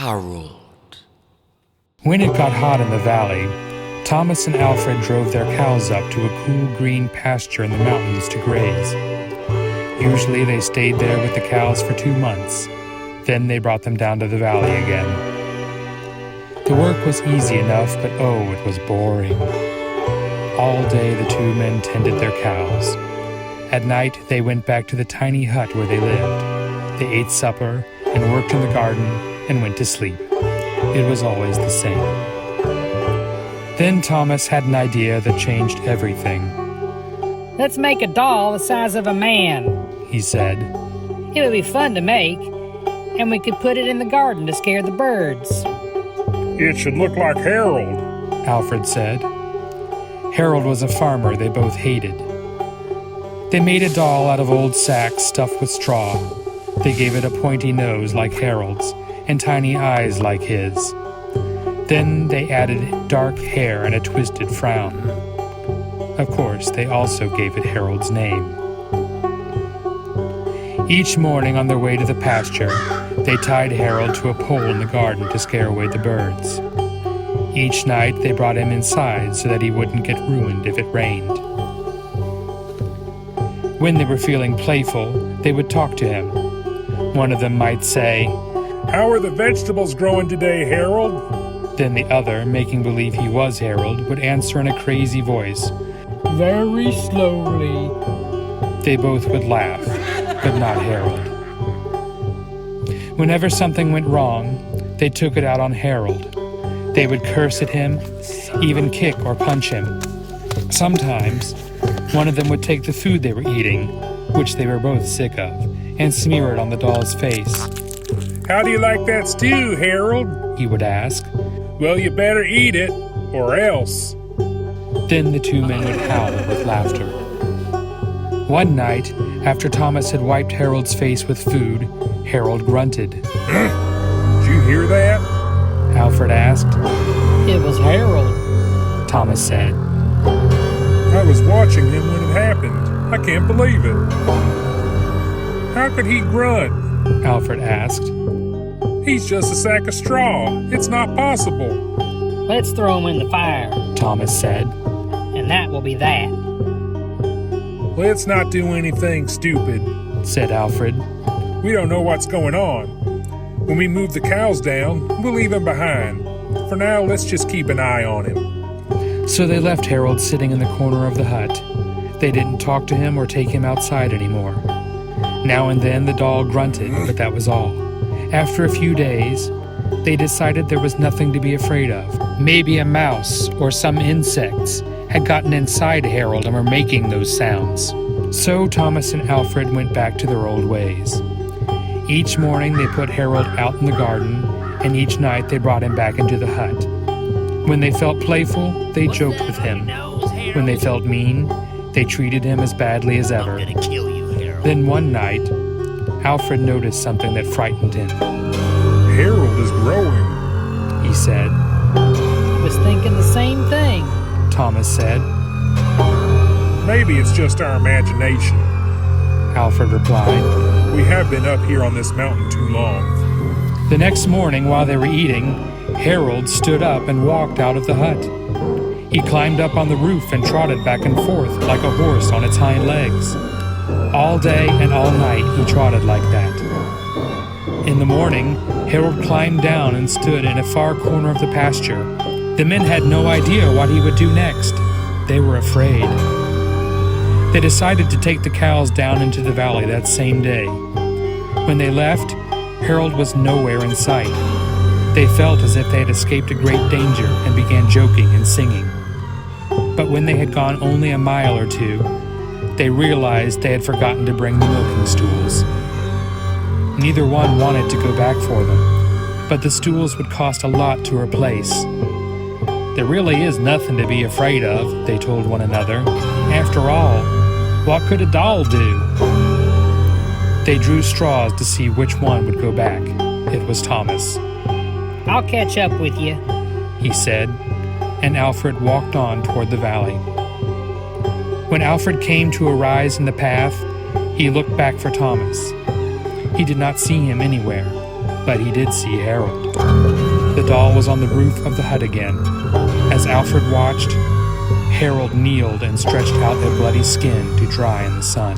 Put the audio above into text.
Harold. When it got hot in the valley, Thomas and Alfred drove their cows up to a cool green pasture in the mountains to graze. Usually they stayed there with the cows for 2 months. Then they brought them down to the valley again. The work was easy enough, but oh, it was boring. All day the two men tended their cows. At night they went back to the tiny hut where they lived. They ate supper and worked in the garden and went to sleep. It was always the same. Then Thomas had an idea that changed everything. "Let's make a doll the size of a man," he said. "It would be fun to make, and we could put it in the garden to scare the birds." "It should look like Harold," Alfred said. Harold was a farmer they both hated. They made a doll out of old sacks stuffed with straw. They gave it a pointy nose like Harold's and tiny eyes like his. Then they added dark hair and a twisted frown. Of course, they also gave it Harold's name. Each morning on their way to the pasture, they tied Harold to a pole in the garden to scare away the birds. Each night they brought him inside so that he wouldn't get ruined if it rained. When they were feeling playful, they would talk to him. One of them might say, "How are the vegetables growing today, Harold?" Then the other, making believe he was Harold, would answer in a crazy voice, "Very slowly." They both would laugh, but not Harold. Whenever something went wrong, they took it out on Harold. They would curse at him, even kick or punch him. Sometimes, one of them would take the food they were eating, which they were both sick of, and smear it on the doll's face. "How do you like that stew, Harold?" he would ask. "Well, you better eat it, or else." Then the two men would howl with laughter. One night, after Thomas had wiped Harold's face with food, Harold grunted. "Did you hear that?" Alfred asked. "It was Harold," Thomas said. "I was watching him when it happened. I can't believe it." "How could he grunt?" Alfred asked. "He's just a sack of straw. It's not possible." "Let's throw him in the fire," Thomas said. "and that will be that." "Let's not do anything stupid," said Alfred. "We don't know what's going on. When we move the cows down, we'll leave him behind. For now, let's just keep an eye on him." So they left Harold sitting in the corner of the hut. They didn't talk to him or take him outside anymore. Now and then the doll grunted, but that was all. After a few days, they decided there was nothing to be afraid of. Maybe a mouse or some insects had gotten inside Harold and were making those sounds. So Thomas and Alfred went back to their old ways. Each morning they put Harold out in the garden, and each night they brought him back into the hut. When they felt playful, they joked with him. When they felt mean, they treated him as badly as ever. Then one night, Alfred noticed something that frightened him. "Harold is growing," he said. "I was thinking the same thing," Thomas said. "Maybe it's just our imagination." Alfred replied. "We have been up here on this mountain too long." The next morning, while they were eating, Harold stood up and walked out of the hut. He climbed up on the roof and trotted back and forth like a horse on its hind legs. All day and all night he trotted like that. In the morning, Harold climbed down and stood in a far corner of the pasture. The men had no idea what he would do next. They were afraid. They decided to take the cows down into the valley that same day. When they left, Harold was nowhere in sight. They felt as if they had escaped a great danger and began joking and singing. But when they had gone only a mile or two, they realized they had forgotten to bring the milking stools. Neither one wanted to go back for them, but the stools would cost a lot to replace. "There really is nothing to be afraid of," they told one another. "After all, what could a doll do?" They drew straws to see which one would go back. It was Thomas. "I'll catch up with you," he said, and Alfred walked on toward the valley. When Alfred came to a rise in the path, he looked back for Thomas. He did not see him anywhere, but he did see Harold. The doll was on the roof of the hut again. As Alfred watched, Harold kneeled and stretched out a bloody skin to dry in the sun.